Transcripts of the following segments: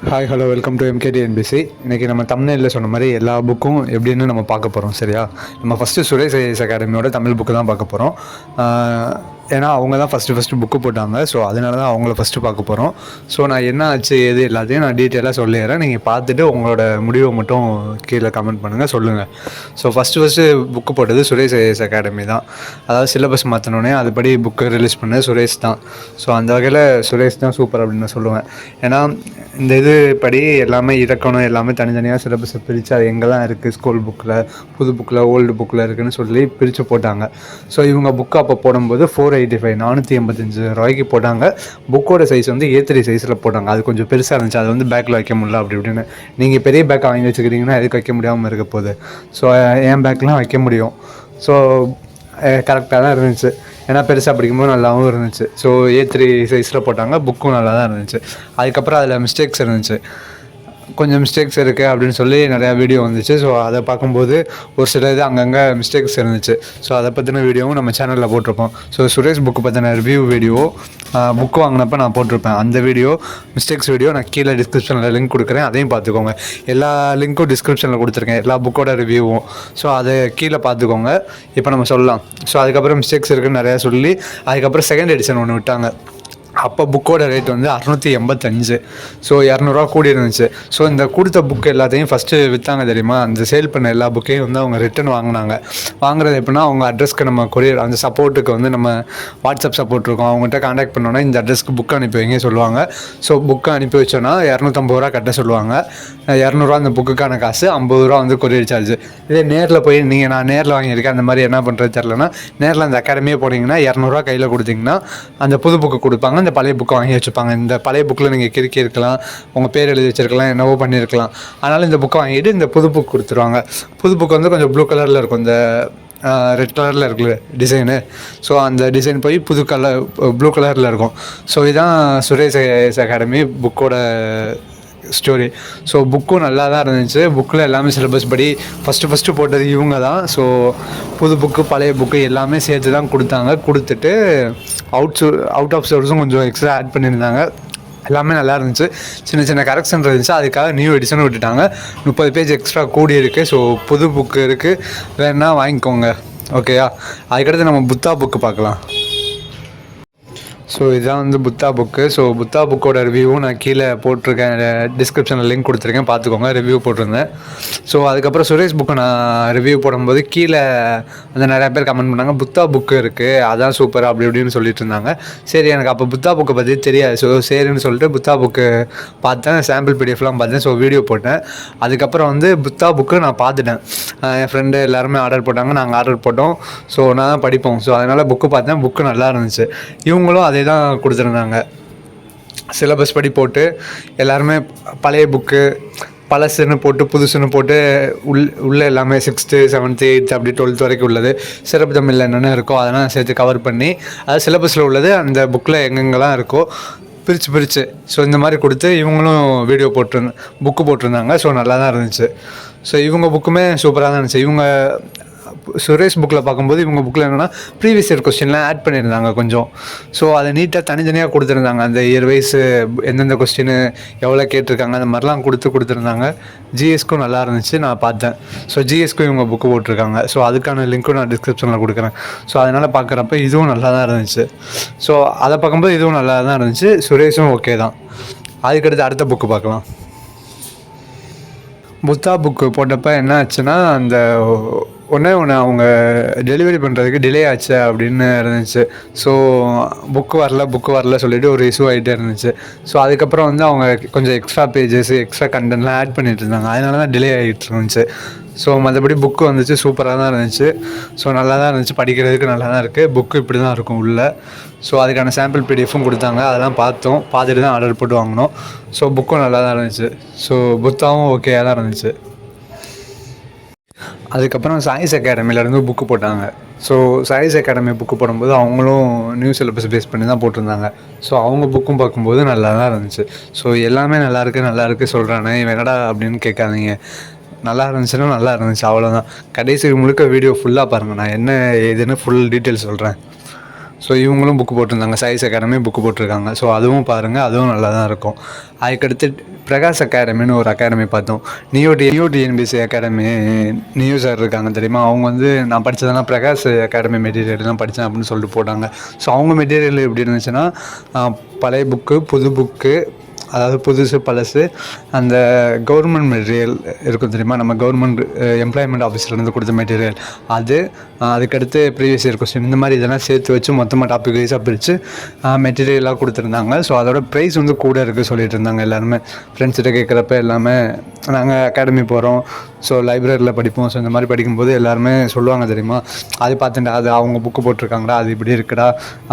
Hi hello welcome to MKTNPC. இன்றைக்கி நம்ம தமிழில் சொன்ன மாதிரி எல்லா புக்கும் எப்படின்னு நம்ம பார்க்க போகிறோம். சரியா? நம்ம ஃபஸ்ட்டு சுரேஷ் ஐஏஎஸ் அகாடமியோட தமிழ் புக்கு தான் பார்க்க போகிறோம். ஏன்னா அவங்க தான் ஃபஸ்ட்டு புக்கு போட்டாங்க. ஸோ அதனால தான் அவங்கள ஃபஸ்ட்டு பார்க்க போகிறோம். ஸோ நான் என்ன ஆச்சு எது எல்லாத்தையும் நான் டீட்டெயிலாக சொல்லிடுறேன். நீங்கள் பார்த்துட்டு உங்களோட முடிவை மட்டும் கீழே கமெண்ட் பண்ணுங்கள், சொல்லுங்கள். ஸோ ஃபஸ்ட்டு புக்கு போட்டது சுரேஷ் ஐஏஎஸ் அகாடமி தான். அதாவது சிலபஸ் மாற்றினோடனே அதுபடி புக்கு ரிலீஸ் பண்ண சுரேஷ் தான். ஸோ அந்த வகையில் சுரேஷ் தான் சூப்பர் அப்படின்னு நான் சொல்லுவேன். ஏன்னா இந்த இது படி எல்லாமே இலக்கணம் எல்லாமே தனித்தனியாக சிலபஸை பிரித்து அது எங்கெல்லாம் இருக்குது, ஸ்கூல் புக்கில், புது புக்கில், ஓல்டு புக்கில் இருக்குதுன்னு சொல்லி பிரித்து போட்டாங்க. ஸோ இவங்க புக்கு அப்போ போடும்போது 485 485 ரூபாய்க்கு போட்டாங்க. புக்கோட சைஸ் வந்து A3 சைஸில் போட்டாங்க. அது கொஞ்சம் பெருசாக இருந்துச்சு. அது வந்து பேக்கில் வைக்க முடியல அப்படி இப்படின்னு. நீங்கள் பெரிய பேக் வாங்கி வச்சுக்கிறீங்கன்னா எதுக்கு வைக்க முடியாமல் இருக்க போகுது. ஸோ என் பேக்கெலாம் வைக்க முடியும். ஸோ கரெக்டாக தான் இருந்துச்சு. ஏன்னா பெருசாக படிக்கும்போது நல்லாவும் இருந்துச்சு. ஸோ A3 சைஸில் போட்டாங்க. புக்கும் நல்லா தான் இருந்துச்சு. அதுக்கப்புறம் அதில் மிஸ்டேக்ஸ் இருந்துச்சு. கொஞ்சம் மிஸ்டேக்ஸ் இருக்குது அப்படின்னு சொல்லி நிறையா வீடியோ வந்துச்சு. ஸோ அதை பார்க்கும்போது ஒரு சில இது அங்கங்கே மிஸ்டேக்ஸ் இருந்துச்சு. ஸோ அதை பற்றின வீடியோவும் நம்ம சேனலில் போட்டிருப்போம். ஸோ சுரேஷ் புக்கு பற்றின ரிவ்யூ வீடியோ புக்கு வாங்கினப்போ நான் போட்டிருப்பேன். அந்த வீடியோ மிஸ்டேக்ஸ் வீடியோ நான் கீழே டிஸ்கிரிப்ஷனில் லிங்க் கொடுக்குறேன். அதையும் பார்த்துக்கோங்க. எல்லா லிங்க்கும் டிஸ்கிரிப்ஷனில் கொடுத்துருக்கேன், எல்லா புக்கோட ரிவ்யூவும். ஸோ அதை கீழே பார்த்துக்கோங்க. இப்போ நம்ம சொல்லலாம். ஸோ அதுக்கப்புறம் மிஸ்டேக்ஸ் இருக்குதுன்னு நிறையா சொல்லி அதுக்கப்புறம் செகண்ட் எடிஷன் ஒன்று விட்டாங்க. அப்போ புக்கோட ரேட் வந்து 685. ஸோ 200 கூடி இருந்துச்சு. ஸோ இந்த கொடுத்த புக்கு எல்லாத்தையும் ஃபஸ்ட்டு விற்றாங்க தெரியுமா. அந்த சேல் பண்ண எல்லா புக்கையும் வந்து அவங்க ரிட்டன் வாங்குறது எப்படின்னா, அவங்க அட்ரஸ்க்கு நம்ம கொரியர் அந்த சப்போர்ட்டுக்கு வந்து நம்ம வாட்ஸ்அப் சப்போர்ட் இருக்கும், அவங்ககிட்ட காண்டாக்ட் பண்ணோன்னா இந்த அட்ரஸ்க்கு புக் அனுப்பி வைங்க சொல்லுவாங்க. ஸோ புக்கை அனுப்பி வச்சோன்னா 250 கட்ட சொல்லுவாங்க. 200 அந்த புக்குக்கான காசு, 50 வந்து கொரியர் சார்ஜ். இதே நேரில் போய் நான் நேரில் வாங்கியிருக்கேன், அந்த மாதிரி என்ன பண்ணுறது தெரிலனா நேரில் அந்த அகாடமியே போனீங்கன்னா 200 கையில் கொடுத்தீங்கன்னா அந்த புது புக்கு கொடுப்பாங்க. இந்த பழைய புக்கை வாங்கி வச்சுப்பாங்க. இந்த பழைய புக்கில் நீங்கள் கிறுக்கி இருக்கலாம், உங்கள் பேர் எழுதி வச்சுருக்கலாம், என்னவோ பண்ணியிருக்கலாம். அதனால் இந்த புக்கை வாங்கிட்டு இந்த புது புக் கொடுத்துருவாங்க. புது புக் வந்து கொஞ்சம் ப்ளூ கலரில் இருக்கும், இந்த ரெட் கலரில் இருக்குல்ல டிசைனு. ஸோ அந்த டிசைன் போய் புது கலர் ப்ளூ கலரில் இருக்கும். ஸோ இதுதான் சுரேஷ் ஐஏஎஸ் அகாடமி புக்கோட ஸ்டோரி. ஸோ புக்கும் நல்லா தான் இருந்துச்சு. புக்கில் எல்லாமே சிலபஸ் படி ஃபஸ்ட்டு போட்டது இவங்க தான். ஸோ புது புக்கு பழைய புக்கு எல்லாமே சேர்த்து தான் கொடுத்துட்டு அவுட் ஆஃப் சோர்ஸும் கொஞ்சம் எக்ஸ்ட்ரா ஆட் பண்ணியிருந்தாங்க. எல்லாமே நல்லா இருந்துச்சு. சின்ன சின்ன கரெக்ஷன் இருந்துச்சு. அதுக்காக நியூ எடிஷனும் விட்டுட்டாங்க. 30 பேஜ் எக்ஸ்ட்ரா கூடி இருக்குது. ஸோ புது புக்கு இருக்குது, வேணா வாங்கிக்கோங்க. ஓகேயா? அதுக்கடுத்து நம்ம புத்தா புக்கு பார்க்கலாம். ஸோ இதுதான் வந்து புத்தா புக்கு. ஸோ புத்தா புக்கோட ரிவ்யூவும் நான் கீழே போட்டிருக்கேன், டிஸ்கிரிப்ஷனில் லிங்க் கொடுத்துருக்கேன், பார்த்துக்கோங்க. ரிவ்யூ போட்டிருந்தேன். ஸோ அதுக்கப்புறம் சுரேஷ் புக்கை நான் ரிவ்யூ போடும்போது கீழே வந்து நிறையா பேர் கமெண்ட் பண்ணாங்க, புத்தா புக்கு இருக்குது அதான் சூப்பர் அப்படி இப்படின்னு சொல்லிட்டு இருந்தாங்க. சரி, எனக்கு அப்போ புத்தா புக்கை பற்றி தெரியாது. ஸோ சரின்னு சொல்லிட்டு புத்தா புக்கு பார்த்தேன், சாம்பிள் பிடிஎஃப்லாம் பார்த்தேன். ஸோ வீடியோ போட்டேன். அதுக்கப்புறம் வந்து புத்தா புக்கு நான் பார்த்துட்டேன். என் ஃப்ரெண்டு எல்லாருமே ஆர்டர் போட்டாங்க, நாங்கள் ஆர்டர் போட்டோம். ஸோ நான் தான் படிப்போம். ஸோ அதனால் புக்கு பார்த்தேன். புக்கு நல்லா இருந்துச்சு. இவங்களும் அதே தான் கொடுத்துருந்தாங்க. சிலபஸ் படி போட்டு எல்லாருமே பழைய புக்கு பழசுன்னு போட்டு புதுசுன்னு போட்டு உள்ளே எல்லாமே 6th 7th 8th அப்படி 12th வரைக்கும் உள்ளது, சிறப்பு தமிழில் என்னென்ன இருக்கோ அதெல்லாம் சேர்த்து கவர் பண்ணி, அது சிலபஸில் உள்ளது அந்த புக்கில் எங்கெங்கெல்லாம் இருக்கோ பிரித்து ஸோ இந்த மாதிரி கொடுத்து இவங்களும் வீடியோ புக்கு போட்டிருந்தாங்க. ஸோ நல்லா தான் இருந்துச்சு. ஸோ இவங்க புக்குமே சூப்பராக தான் இருந்துச்சு. இவங்க சுரேஷ் புக்கில் பார்க்கும்போது இவங்க புக்கில் என்னென்னா ப்ரீவியஸ் இயர் கொஸ்டின்லாம் ஆட் பண்ணியிருந்தாங்க கொஞ்சம். ஸோ அதை நீட்டாக தனித்தனியாக கொடுத்துருந்தாங்க. அந்த இயர் வைஸ் எந்தெந்த கொஸ்டின் எவ்வளோ கேட்டிருக்காங்க அந்த மாதிரிலாம் கொடுத்துருந்தாங்க. ஜிஎஸ்க்கும் நல்லா இருந்துச்சு, நான் பார்த்தேன். ஸோ ஜிஎஸ்க்கும் இவங்க புக்கு போட்டிருக்காங்க. ஸோ அதுக்கான லிங்க்கும் நான் டிஸ்கிரிப்ஷனில் கொடுக்குறேன். ஸோ அதனால் பார்க்குறப்ப இதுவும் நல்லா தான் இருந்துச்சு. ஸோ அதை பார்க்கும்போது இதுவும் நல்லா தான் இருந்துச்சு. சுரேஷும் ஓகே தான். அதுக்கடுத்து அடுத்த புக்கு பார்க்கலாம். புத்தா புக்கு போட்டப்போ என்ன ஆச்சுன்னா, அந்த ஒன்று அவங்க டெலிவரி பண்ணுறதுக்கு டிலே ஆச்சு அப்படின்னு இருந்துச்சு. ஸோ புக்கு வரல சொல்லிவிட்டு ஒரு இஷ்யூ ஆகிட்டே இருந்துச்சு. ஸோ அதுக்கப்புறம் வந்து அவங்க கொஞ்சம் எக்ஸ்ட்ரா பேஜஸ் எக்ஸ்ட்ரா கண்டென்ட்லாம் ஆட் பண்ணிட்டு இருந்தாங்க. அதனால தான் டிலே ஆகிட்டு இருந்துச்சு. ஸோ மற்றபடி புக்கு வந்துச்சு, சூப்பராக தான் இருந்துச்சு. ஸோ நல்லா தான் இருந்துச்சு, படிக்கிறதுக்கு நல்லா தான் இருக்குது. புக்கு இப்படி தான் இருக்கும் உள்ளே. ஸோ அதுக்கான சாம்பிள் பிடிஎஃப்பும் கொடுத்தாங்க, அதெல்லாம் பார்த்துட்டு தான் ஆர்டர் போட்டு வாங்கினோம். ஸோ புக்கும் நல்லா தான் இருந்துச்சு. ஸோ புத்தாவும் ஓகேயாக தான் இருந்துச்சு. அதுக்கப்புறம் சாய்ஸ் அகாடமிலேருந்து புக்கு போட்டாங்க. ஸோ சாய்ஸ் அகாடமி புக்கு போடும்போது அவங்களும் நியூ சிலபஸ் பேஸ் பண்ணி தான் போட்டிருந்தாங்க. ஸோ அவங்க புக்கும் பார்க்கும்போது நல்லா தான் இருந்துச்சு. ஸோ எல்லாமே நல்லாயிருக்கு சொல்கிறானே இவன் என்னடா அப்படின்னு கேட்காதீங்க. நல்லா இருந்துச்சுன்னா நல்லா இருந்துச்சு, அவ்வளோதான். கடைசி முழுக்க வீடியோ ஃபுல்லாக பாருங்கள், நான் என்ன ஏதுன்னு ஃபுல் டீட்டெயில் சொல்கிறேன். ஸோ இவங்களும் புக்கு போட்டிருந்தாங்க. சாய்ஸ் அகாடமி புக்கு போட்டிருக்காங்க. ஸோ அதுவும் பாருங்கள், அதுவும் நல்லா தான் இருக்கும். அதுக்கடுத்து பிரகாஷ் அகாடமின்னு ஒரு அகாடமி பார்த்தோம். New TNPSC academy new sir இருக்காங்க தெரியுமா, அவங்க வந்து நான் படித்ததெல்லாம் பிரகாஷ் அகாடமி மெட்டீரியல் தான் படித்தேன் அப்படின்னு சொல்லிட்டு போட்டாங்க. ஸோ அவங்க மெட்டீரியல் எப்படி இருந்துச்சுன்னா, பழைய புக்கு, புது புக்கு, அதாவது புதுசு பழசு, அந்த கவர்மெண்ட் மெட்டீரியல் இருக்கும் தெரியுமா, நம்ம கவர்மெண்ட் எம்ப்ளாய்மெண்ட் ஆஃபீஸ்லேருந்து கொடுத்த மெட்டீரியல் அது, அதுக்கடுத்து ப்ரீவியஸ் இயர் கொஸ்டின், இந்த மாதிரி இதெல்லாம் சேர்த்து வச்சு மொத்தமாக டாபிக் வைஸாக பிரித்து மெட்டீரியலாக கொடுத்துருந்தாங்க. ஸோ அதோட ப்ரைஸ் வந்து கூட இருக்குது சொல்லிட்டு இருந்தாங்க எல்லாருமே. ஃப்ரெண்ட்ஸ்கிட்ட கேட்குறப்ப எல்லாமே நாங்கள் அகாடமி போகிறோம், ஸோ லைப்ரரியில் படிப்போம், ஸோ இந்த மாதிரி படிக்கும்போது எல்லாருமே சொல்லுவாங்க தெரியுமா, அது பார்த்துட்டா அது அவங்க புக்கு போட்டிருக்காங்கடா, அது இப்படி இருக்குடா,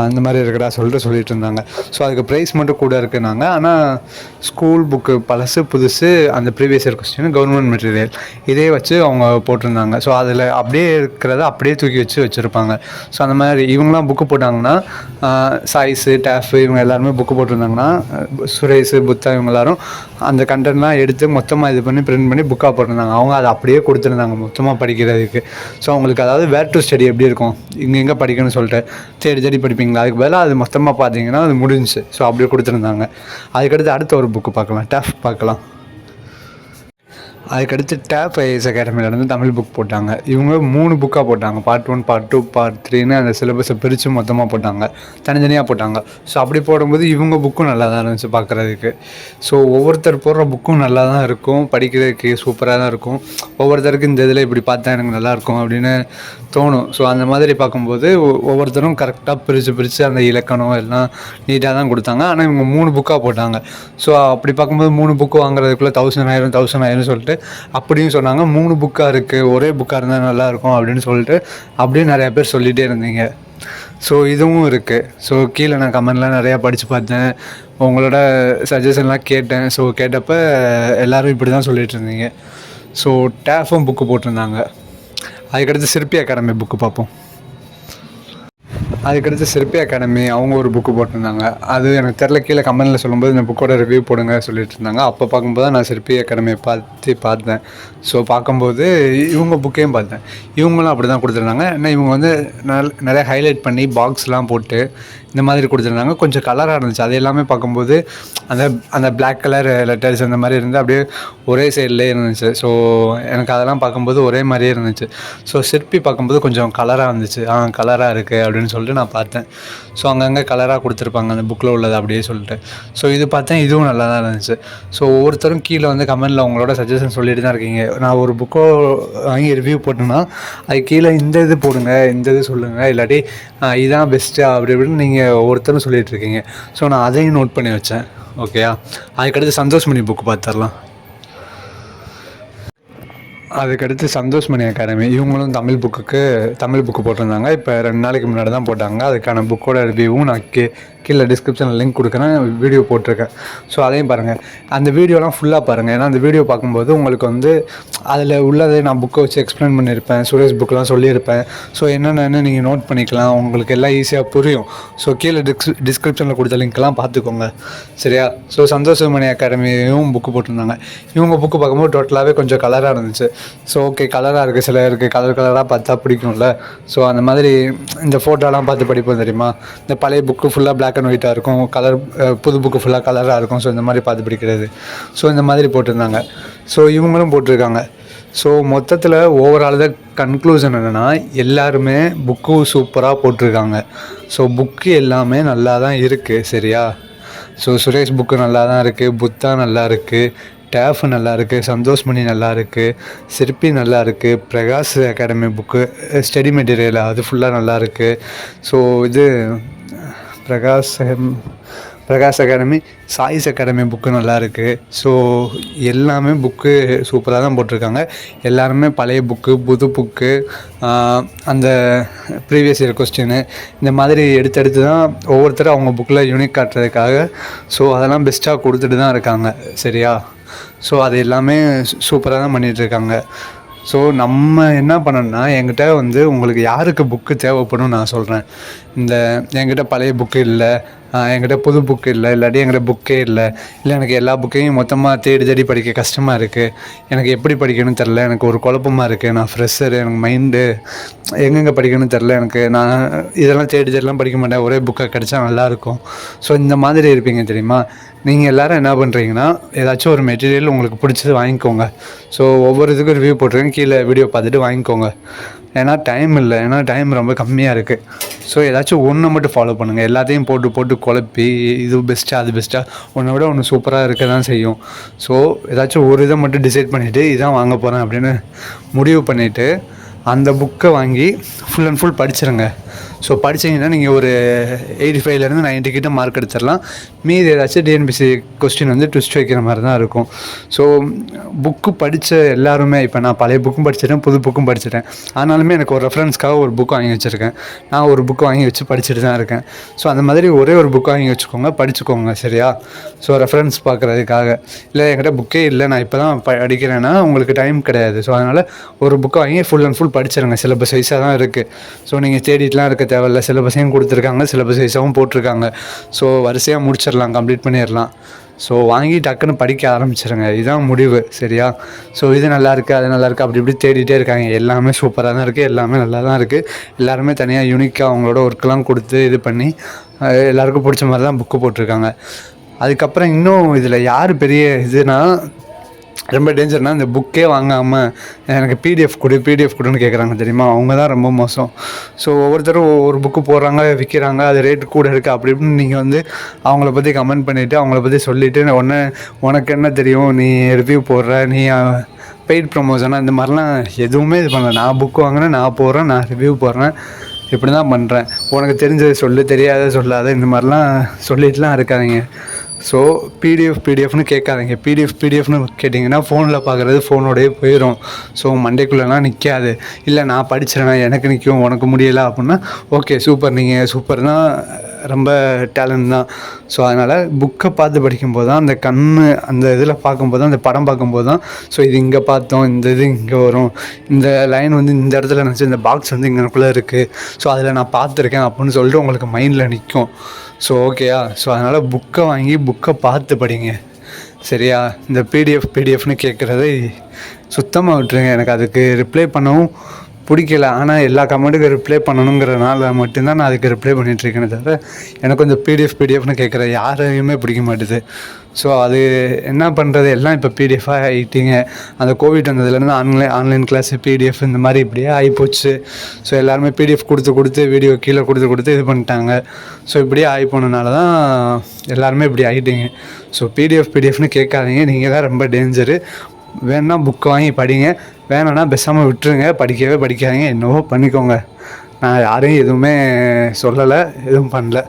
அந்த மாதிரி இருக்குடா சொல்லிட்டு இருந்தாங்க. ஸோ அதுக்கு ப்ரைஸ் மட்டும் கூட இருக்குனாங்க. ஆனால் ஸ்கூல் புக்கு பழசு, புதுசு, அந்த previous year question, government material, இதே வச்சு அவங்க போட்டிருந்தாங்க. ஸோ அதில் அப்படியே இருக்கிறத அப்படியே தூக்கி வச்சுருப்பாங்க. ஸோ அந்த மாதிரி இவங்களாம் புக்கு போட்டாங்கன்னா, சாய்ஸு, டேஃபு, இவங்க எல்லாருமே புக்கு போட்டிருந்தாங்கன்னா, சுரேஷ், புத்தா, இவங்க எல்லாரும் அந்த கண்டென்ட்லாம் எடுத்து மொத்தமாக இது பண்ணி பிரிண்ட் பண்ணி புக்காக போட்டிருந்தாங்க. அவங்க அதை அப்படியே கொடுத்துருந்தாங்க மொத்தமாக படிக்கிறதுக்கு. ஸோ அவங்களுக்கு அதாவது வேர் டு ஸ்டடி எப்படி இருக்கும், இங்கே படிக்கணும்னு சொல்லிட்டு தேடி படிப்பீங்களா, அதுக்கு பதிலாக அது மொத்தமாக பார்த்தீங்கன்னா அது முடிஞ்சிச்சு. ஸோ அப்படியே கொடுத்துருந்தாங்க. அதுக்கடுத்து அடுத்த ஒரு புக்கு பார்க்கலாம், டேஃப் பார்க்கலாம். அதுக்கடுத்து டேப் ஐஏஎஸ் அகாடமியிலேருந்து தமிழ் புக் போட்டாங்க. இவங்க 3 புக்காக போட்டாங்க. பார்ட் 1, பார்ட் 2, பார்ட் 3ன்னு அந்த சிலபஸை பிரித்து மொத்தமாக போட்டாங்க, தனித்தனியாக போட்டாங்க. ஸோ அப்படி போடும்போது இவங்க புக்கும் நல்லா தான் இருந்துச்சு பார்க்குறதுக்கு. ஸோ ஒவ்வொருத்தர் போடுற புக்கும் நல்லா தான் இருக்கும், படிக்கிறதுக்கு சூப்பராக தான் இருக்கும். ஒவ்வொருத்தருக்கு இந்த இதில் இப்படி பார்த்தா எனக்கு நல்லாயிருக்கும் அப்படின்னு தோணும். ஸோ அந்த மாதிரி பார்க்கும்போது ஒவ்வொருத்தரும் கரெக்டாக பிரித்து அந்த இலக்கணம் எல்லாம் நீட்டாக தான் கொடுத்தாங்க. ஆனால் இவங்க 3 புக்காக போட்டாங்க. ஸோ அப்படி பார்க்கும்போது 3 புக்கு வாங்குறதுக்குள்ளே 1000 சொல்லிட்டு அப்படியும் சொன்னாங்க. 3 புக்காக இருக்குது, ஒரே புக்காக இருந்தால் நல்லாயிருக்கும் அப்படின்னு சொல்லிட்டு அப்படியே நிறையா பேர் சொல்லிகிட்டே இருந்தீங்க. ஸோ இதுவும் இருக்குது. ஸோ கீழே நான் கமெண்ட்லாம் நிறையா படித்து பார்த்தேன், உங்களோட சஜஷன்லாம் கேட்டேன். ஸோ கேட்டப்போ எல்லோரும் இப்படி தான் சொல்லிகிட்டு இருந்தீங்க. ஸோ டேஃபும் புக்கு போட்டிருந்தாங்க. அதுக்கடுத்து சிற்பி அகாடமி புக்கு பார்ப்போம். அதுக்கடுத்து சிற்பி அகாடமி அவங்க ஒரு புக்கு போட்டிருந்தாங்க. அது எனக்கு தெரில, கீழே கமெண்டில் சொல்லும்போது இந்த புக்கோட ரிவ்யூ போடுங்க சொல்லிட்டு இருந்தாங்க. அப்போ பார்க்கும்போது தான் நான் சிற்பி அகாடமியை பார்த்தேன். ஸோ பார்க்கும்போது இவங்க புக்கையும் பார்த்தேன். இவங்களும் அப்படி தான் கொடுத்துருந்தாங்க. ஏன்னா இவங்க வந்து நிறைய ஹைலைட் பண்ணி பாக்ஸ்லாம் போட்டு இந்த மாதிரி கொடுத்துருந்தாங்க. கொஞ்சம் கலராக இருந்துச்சு. அது எல்லாமே பார்க்கும்போது அந்த பிளாக் கலர் லெட்டர்ஸ் அந்த மாதிரி இருந்து அப்படியே ஒரே சைட்லேயே இருந்துச்சு. ஸோ எனக்கு அதெல்லாம் பார்க்கும்போது ஒரே மாதிரியே இருந்துச்சு. ஸோ சிற்பி பார்க்கும்போது கொஞ்சம் கலராக இருந்துச்சு. கலராக இருக்குது அப்படின்னு சொல்லிட்டு நான் பார்த்தேன். ஸோ அங்கங்கே கலராக கொடுத்துருப்பாங்க அந்த புக்கில் உள்ளது அப்படியே சொல்லிட்டு. ஸோ இது பார்த்தேன், இதுவும் நல்லா தான் இருந்துச்சு. ஸோ ஒவ்வொருத்தரும் கீழே வந்து கமெண்டில் உங்களோட சஜஷன் சொல்லிட்டு தான் இருக்கீங்க. நான் ஒரு புக்கோ வாங்கி ரிவ்யூ போட்டேன்னா அது கீழே இந்த இது போடுங்க, இந்த இது சொல்லுங்கள், இல்லாட்டி இதுதான் பெஸ்ட்டு அப்படி இப்படின்னு நீங்கள் ஒவ்வொருத்தரும் சொல்லிகிட்டு இருக்கீங்க. ஸோ நான் அதையும் நோட் பண்ணி வச்சேன். ஓகேயா, அதுக்கடுத்து சந்தோஷ்மணி புக்கு பார்த்துடலாம். அதுக்கடுத்து சந்தோஷ்மணி அகாடமி இவங்களும் தமிழ் புக்கு போட்டிருந்தாங்க. இப்போ 2 நாளைக்கு முன்னாடி தான் போட்டாங்க. அதுக்கான புக்கோட ரிவ்யூவும் நான் கீழே டிஸ்கிரிப்ஷனில் லிங்க் கொடுக்குறேன், வீடியோ போட்டிருக்கேன். ஸோ அதையும் பாருங்கள். அந்த வீடியோலாம் ஃபுல்லாக பாருங்கள். ஏன்னா அந்த வீடியோ பார்க்கும்போது உங்களுக்கு வந்து அதில் உள்ளதை நான் புக்கை வச்சு எக்ஸ்பிளைன் பண்ணியிருப்பேன், சுரேஷ் புக்கெலாம் சொல்லியிருப்பேன். ஸோ என்னென்னு நீங்கள் நோட் பண்ணிக்கலாம், உங்களுக்கு எல்லாம் ஈஸியாக புரியும். ஸோ கீழே டிஸ்கிரிப்ஷனில் கொடுத்த லிங்க்லாம் பார்த்துக்கோங்க, சரியா. ஸோ சந்தோஷ்மணி அகாடமியும் புக்கு போட்டிருந்தாங்க. இவங்க புக்கு பார்க்கும்போது டோட்டலாகவே கொஞ்சம் கலராக இருந்துச்சு. ஸோ ஓகே, கலராக இருக்குது, சில இருக்குது கலராக பார்த்தா பிடிக்கும்ல. ஸோ அந்த மாதிரி இந்த ஃபோட்டோலாம் பார்த்து படிப்போம் தெரியுமா, இந்த பழைய புக்கு ஃபுல்லாக பிளாக் அண்ட் ஒயிட்டாக இருக்கும், புது புக்கு ஃபுல்லாக கலராக இருக்கும். ஸோ இந்த மாதிரி பார்த்து படிக்கிறது. ஸோ இந்த மாதிரி போட்டிருந்தாங்க. ஸோ இவங்களும் போட்டிருக்காங்க. ஸோ மொத்தத்தில் ஓவரால் த கன்க்ளூஷன் என்னென்னா, எல்லாருமே புக்கு சூப்பராக போட்டிருக்காங்க. ஸோ புக்கு எல்லாமே நல்லா தான் இருக்குது, சரியா. ஸோ சுரேஷ் புக்கு நல்லா தான் இருக்குது, புத்தா நல்லா இருக்குது, டேஃப் நல்லா இருக்குது, சந்தோஷ்மணி நல்லா இருக்குது, சிற்பி நல்லா இருக்குது, Prakash academy book study material அது ஃபுல்லாக நல்லா இருக்குது. ஸோ இது Prakash academy, choice academy book நல்லா இருக்குது. ஸோ எல்லாமே புக்கு சூப்பராக தான் போட்டிருக்காங்க. எல்லாருமே பழைய புக்கு, புது புக்கு, அந்த ப்ரீவியஸ் இயர் கொஸ்டின் இந்த மாதிரி எடுத்து தான் ஒவ்வொருத்தரும் அவங்க புக்கில் யூனிக் காட்டுறதுக்காக ஸோ அதெல்லாம் பெஸ்ட்டாக கொடுத்துட்டு தான் இருக்காங்க, சரியா. ஸோ அது எல்லாமே சூப்பராக தான் பண்ணிகிட்ருக்காங்க. ஸோ நம்ம என்ன பண்ணணும்னா, என்கிட்ட வந்து உங்களுக்கு யாருக்கு புக்கு தேவைப்படும்னு நான் சொல்கிறேன். இந்த என்கிட்ட பழைய புக்கு இல்லை, என்கிட்ட புது புக்கு இல்லை, இல்லாட்டி என்கிட்ட புக்கே இல்லை, இல்லை எனக்கு எல்லா புக்கையும் மொத்தமாக தேடி தேடி படிக்க கஷ்டமாக இருக்குது, எனக்கு எப்படி படிக்கணும்னு தெரில, எனக்கு ஒரு குழப்பமாக இருக்குது, நான் ஃப்ரெஷ்ஷரு, எனக்கு மைண்டு எங்கெங்கே படிக்கணும்னு தெரில, எனக்கு நான் இதெல்லாம் தேடி தேடிலாம் படிக்க மாட்டேன், ஒரே புக்கை கிடச்சா நல்லாயிருக்கும். ஸோ இந்த மாதிரி இருப்பீங்க தெரியுமா? நீங்கள் எல்லோரும் என்ன பண்ணுறீங்கன்னா, ஏதாச்சும் ஒரு மெட்டீரியல் உங்களுக்கு பிடிச்சது வாங்கிக்கோங்க. ஸோ ஒவ்வொரு இதுக்கும் ரிவ்யூ போட்டிருக்கேன், கீழே வீடியோ பார்த்துட்டு வாங்கிக்கோங்க. ஏன்னா டைம் இல்லை, ஏன்னா டைம் ரொம்ப கம்மியாக இருக்குது. ஸோ ஏதாச்சும் ஒன்றை மட்டும் ஃபாலோ பண்ணுங்கள். எல்லாத்தையும் போட்டு போட்டு குழப்பி இது பெஸ்ட்டாக அது பெஸ்ட்டாக ஒன்றை விட ஒன்று சூப்பராக இருக்க தான் செய்யும். ஸோ ஏதாச்சும் ஒரு இதை மட்டும் டிசைட் பண்ணிவிட்டு இதான் வாங்க போகிறேன் அப்படின்னு முடிவு பண்ணிவிட்டு அந்த புக்கை வாங்கி ஃபுல் அண்ட் ஃபுல் படிச்சிருங்க. ஸோ படித்தீங்கன்னா நீங்கள் ஒரு 85லேருந்து 90 கிட்ட மார்க் எடுத்துடலாம். மீதி ஏதாச்சும் டிஎன்பிசி கொஸ்டின் வந்து ட்விஸ்ட் வைக்கிற மாதிரி தான் இருக்கும். ஸோ புக்கு படித்த எல்லாருமே, இப்போ நான் பழைய புக்கும் படிச்சிட்டேன், புது புக்கும் படிச்சிட்டேன், ஆனாலுமே எனக்கு ஒரு ரெஃபரன்ஸ்க்காக ஒரு புக்கு வாங்கி வச்சுருக்கேன். நான் ஒரு புக்கு வாங்கி வச்சு படிச்சுட்டு தான் இருக்கேன். ஸோ அந்த மாதிரி ஒரே ஒரு புக்கு வாங்கி வச்சுக்கோங்க, படிச்சுக்கோங்க, சரியா? ஸோ ரெஃபரன்ஸ் பார்க்குறதுக்காக. இல்லை என்கிட்ட புக்கே இல்லை, நான் இப்போ தான் படிக்கிறேன்னா உங்களுக்கு டைம் கிடையாது. ஸோ அதனால் ஒரு புக்கை வாங்கி ஃபுல் அண்ட் ஃபுல் படிச்சிருங்க. சிலபஸ் வைஸாக தான் இருக்குது. ஸோ நீங்கள் தேடிட்டுலாம் இருக்க தேவையில்ல, சிலபஸையும் கொடுத்துருக்காங்க, சிலபஸ் வைஸாகவும் போட்டிருக்காங்க. ஸோ வரிசையாக முடிச்சிடலாம், கம்ப்ளீட் பண்ணிடலாம். ஸோ வாங்கி டக்குன்னு படிக்க ஆரம்பிச்சிருங்க, இதுதான் முடிவு, சரியா? ஸோ இது நல்லாயிருக்கு, அது நல்லாயிருக்கு, அப்படி இப்படி தேடிட்டே இருக்காங்க. எல்லாமே சூப்பராக தான் இருக்குது, எல்லாமே நல்லா தான் இருக்குது. எல்லாருமே தனியாக யூனிக்காக அவங்களோட ஒர்க்கெலாம் கொடுத்து இது பண்ணி எல்லாேருக்கும் பிடிச்ச மாதிரி தான் புக்கு போட்டிருக்காங்க. அதுக்கப்புறம் இன்னும் இதில் யார் பெரிய இதுனா ரொம்ப டேஞ்சர்னால், இந்த புக்கே வாங்காமல் எனக்கு பிடிஎஃப் கொடுன்னு கேட்குறாங்க தெரியுமா? அவங்க தான் ரொம்ப மோசம். ஸோ ஒவ்வொருத்தரும் ஒவ்வொரு புக்கு போடுறாங்க, விற்கிறாங்க, அது ரேட்டு கூட இருக்குது, அப்படி இப்படின்னு நீங்கள் வந்து அவங்கள பற்றி கமெண்ட் பண்ணிவிட்டு அவங்கள பற்றி சொல்லிவிட்டு உனக்கு என்ன தெரியும், நீ ரிவ்யூ போடுற, நீ பெய்ட் ப்ரொமோஷனாக, இந்த மாதிரிலாம் எதுவுமே இது பண்ணல. நான் புக்கு வாங்கினேன், நான் போடுறேன், நான் ரிவ்யூ போடுறேன், இப்படி தான் பண்ணுறேன். உனக்கு தெரிஞ்சதை சொல்லு, தெரியாத சொல்லாத, இந்த மாதிரிலாம் சொல்லிட்டுலாம் இருக்காதீங்க. ஸோ பிடிஎஃப்னு கேட்காதீங்க. பிடிஎஃப்னு கேட்டிங்கன்னா ஃபோனில் பார்க்குறது ஃபோனோடையே போயிடும். ஸோ மண்டைக்குள்ளெலாம் நிற்காது. இல்லை நான் படிச்சிடறேன், எனக்கு நிற்கும், உனக்கு முடியலை அப்படின்னா ஓகே, சூப்பர், நீங்கள் சூப்பர் தான், ரொம்ப டேலண்ட் தான். ஸோ அதனால் புக்கை பார்த்து படிக்கும்போது தான் அந்த அந்த இதில் பார்க்கும்போது தான், அந்த படம் பார்க்கும்போது தான், ஸோ இது இங்கே பார்த்தோம், இந்த இது இங்கே வரும், இந்த லைன் வந்து இந்த இடத்துல நினச்சி, இந்த பாக்ஸ் வந்து இங்கேக்குள்ளே இருக்குது, ஸோ அதில் நான் பார்த்துருக்கேன் அப்படின்னு சொல்லிட்டு உங்களுக்கு மைண்டில் நிற்கும். ஸோ ஓகேயா? ஸோ அதனால் புக்கை வாங்கி புக்கை பார்த்து படிங்க, சரியா? இந்த பிடிஎஃப்னு கேட்குறதை சுத்தமாக விட்டுருங்க. எனக்கு அதுக்கு ரிப்ளை பண்ணவும் பிடிக்கல. ஆனால் எல்லா கமெண்ட்டுக்கும் ரிப்ளை பண்ணணுங்கிறனால மட்டும்தான் நான் அதுக்கு ரிப்ளை பண்ணிகிட்ருக்கேனே தவிர, எனக்கு இந்த பிடிஎஃப்னு கேட்குற யாரையுமே பிடிக்க மாட்டுது. ஸோ அது என்ன பண்ணுறது, எல்லாம் இப்போ பிடிஎஃபாக ஆகிட்டிங்க. அந்த கோவிட் வந்ததுலேருந்து ஆன்லைன் கிளாஸு பிடிஎஃப் இந்த மாதிரி இப்படியே ஆகிப்போச்சு. ஸோ எல்லாருமே பிடிஎஃப் கொடுத்து வீடியோ கீழே கொடுத்து இது பண்ணிட்டாங்க. ஸோ இப்படியே ஆகி போனதுனால தான் எல்லாருமே இப்படி ஆகிட்டிங்க. ஸோ பிடிஎஃப்னு கேட்காதீங்க, நீங்கள் தான் ரொம்ப டேஞ்சரு. வேணுன்னா புக்கு வாங்கி படிங்க, வேணும்னா பேசாமல் விட்டுருங்க, படிக்கவே படிக்காதீங்க, என்னவோ பண்ணிக்கோங்க. நான் யாரையும் எதுவுமே சொல்லலை, எதுவும் பண்ணல.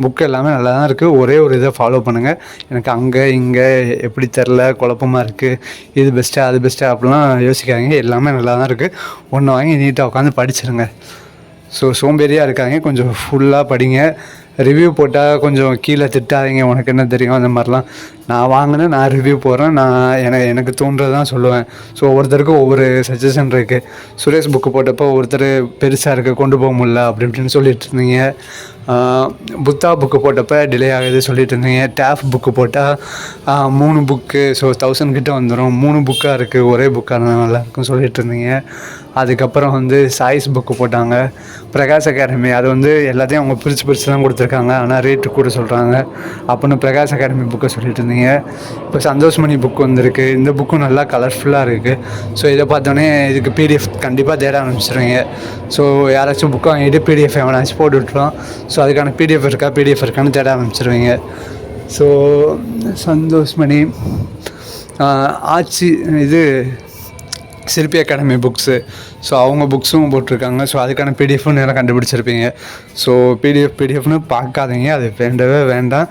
புக்கு எல்லாமே நல்லா தான் இருக்குது. ஒரே ஒரு இதை ஃபாலோ பண்ணுங்கள். எனக்கு அங்கே இங்கே எப்படி தெரில, குழப்பமாக இருக்குது, இது பெஸ்ட்டாக அது பெஸ்ட்டாக அப்படிலாம் யோசிக்காதீங்க. எல்லாமே நல்லா தான் இருக்குது. ஒன்று வாங்கி நீட்டாக உட்காந்து படிச்சிருங்க. ஸோ சோம்பேறியாக இருக்காங்க, கொஞ்சம் ஃபுல்லாக படிங்க. ரிவ்யூ போட்டால் கொஞ்சம் கீழே திட்டாதீங்க, உனக்கு என்ன தெரியும், அந்த மாதிரிலாம். நான் வாங்கினேன், நான் ரிவ்யூ போடுறேன், நான் எனக்கு தோன்றது தான் சொல்லுவேன். ஸோ ஒவ்வொருத்தருக்கும் ஒவ்வொரு சஜஷன் இருக்குது. சுரேஷ் புக்கு போட்டப்போ ஒருத்தர் பெருசாக இருக்குது, கொண்டு போக முடியல அப்படி இப்படின்னு சொல்லிட்டு இருந்தீங்க. புத்தா புக்கு போட்டப்போ டிலே ஆகுது சொல்லிட்டு இருந்தீங்க. டேஃப் புக்கு போட்டால் 3 புக்கு, ஸோ 1000 கிட்ட வந்துடும், 3 புக்காக இருக்குது, ஒரே புக்காக இருந்தால் நல்லாயிருக்கும் சொல்லிட்டு இருந்தீங்க. அதுக்கப்புறம் வந்து சாய்ஸ் புக்கு போட்டாங்க. பிரகாஷ் அகாடமி, அது வந்து எல்லாத்தையும் அவங்க பிரித்து தான் கொடுத்துருக்காங்க, ஆனால் ரேட்டு கூட சொல்கிறாங்க அப்படின்னு பிரகாஷ் அகாடமி புக்கை சொல்லிட்டு இருந்தீங்க. இப்போ சந்தோஷ்மணி புக் வந்திருக்கு, இந்த புக்கும் நல்லா கலர்ஃபுல்லாக இருக்குது. ஸோ இதை பார்த்தோன்னே இதுக்கு பிடிஎஃப் கண்டிப்பாக தேட ஆரம்பிச்சிடுவீங்க. ஸோ யாராச்சும் புக்கு வாங்கிட்டு பிடிஎஃப் எவனாச்சும் போட்டு விட்டுருவோம். ஸோ அதுக்கான பிடிஎஃப் இருக்கான்னு தேட ஆரம்பிச்சிடுவீங்க. ஸோ சந்தோஷ்மணி, ஆட்சி, இது சிற்பி அகாடமி புக்ஸு, ஸோ அவங்க புக்ஸும் போட்டிருக்காங்க. ஸோ அதுக்கான பிடிஎஃப்னு நேரம் கண்டுபிடிச்சிருப்பீங்க. ஸோ பிடிஎஃப்னு பார்க்காதீங்க, அது வேண்டவே வேண்டாம்.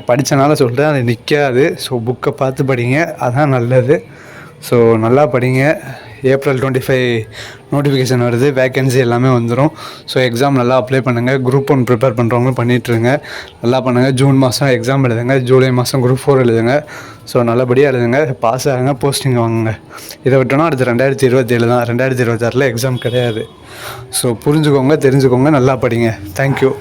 படித்தனால சொல்கிறேன், அது நிற்காது. ஸோ புக்கை பார்த்து படிங்க, அதுதான் நல்லது. ஸோ நல்லா படிங்க. ஏப்ரல் 25 நோட்டிஃபிகேஷன் வருது, வேக்கன்சி எல்லாமே வந்துடும். ஸோ எக்ஸாம் நல்லா அப்ளை பண்ணுங்கள். குரூப் 1 ப்ரிப்பேர் பண்ணுறவங்களும் பண்ணிகிட்ருங்க, நல்லா பண்ணுங்கள். ஜூன் மாதம் எக்ஸாம் எழுதுங்க, ஜூலை மாதம் குரூப் 4 எழுதுங்க. ஸோ நல்லபடியாக எழுதுங்க, பாஸ் ஆகுங்க, போஸ்டிங் வாங்குங்க. இதை விட்டோன்னா அடுத்து 2027 தான். 2026 எக்ஸாம் கிடையாது. ஸோ புரிஞ்சுக்கோங்க, தெரிஞ்சுக்கோங்க, நல்லா படிங்க. தேங்க்யூ.